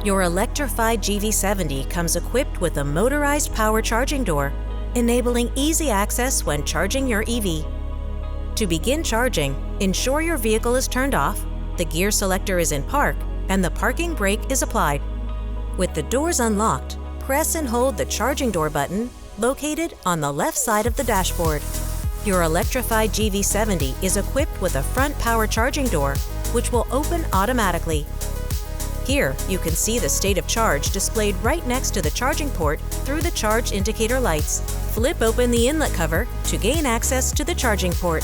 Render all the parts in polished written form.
Your Electrified GV70 comes equipped with a motorized power charging door, enabling easy access when charging your EV. To begin charging, ensure your vehicle is turned off, the gear selector is in park, and the parking brake is applied. With the doors unlocked, press and hold the charging door button located on the left side of the dashboard. Your Electrified GV70 is equipped with a front power charging door, which will open automatically. Here, you can see the state of charge displayed right next to the charging port through the charge indicator lights. Flip open the inlet cover to gain access to the charging port.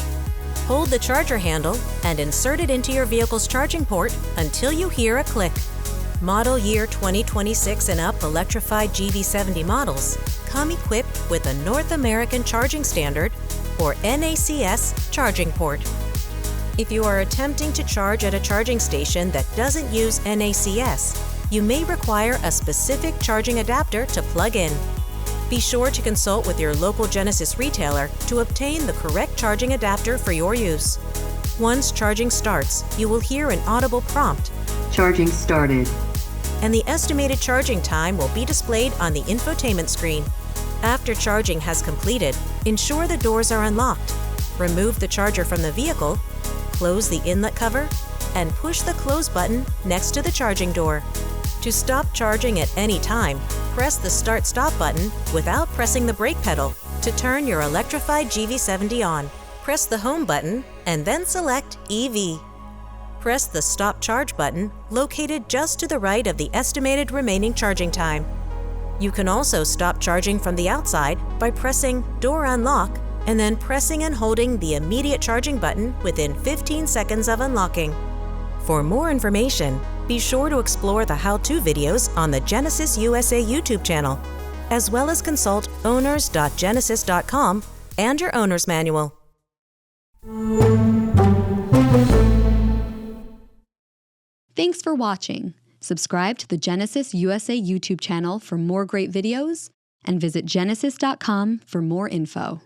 Hold the charger handle and insert it into your vehicle's charging port until you hear a click. Model year 2026 and up Electrified GV70 models come equipped with a North American Charging Standard, or NACS, charging port. If you are attempting to charge at a charging station that doesn't use NACS, you may require a specific charging adapter to plug in. Be sure to consult with your local Genesis retailer to obtain the correct charging adapter for your use. Once charging starts, you will hear an audible prompt, "Charging started," and the estimated charging time will be displayed on the infotainment screen. After charging has completed, ensure the doors are unlocked. Remove the charger from the vehicle, close the inlet cover, and push the close button next to the charging door. To stop charging at any time, press the Start-Stop button without pressing the brake pedal to turn your Electrified GV70 on. Press the Home button and then select EV. Press the Stop Charge button located just to the right of the estimated remaining charging time. You can also stop charging from the outside by pressing Door Unlock and then pressing and holding the immediate charging button within 15 seconds of unlocking. For more information, be sure to explore the how-to videos on the Genesis USA YouTube channel, as well as consult owners.genesis.com and your owner's manual. Thanks for watching. Subscribe to the Genesis USA YouTube channel for more great videos and visit genesis.com for more info.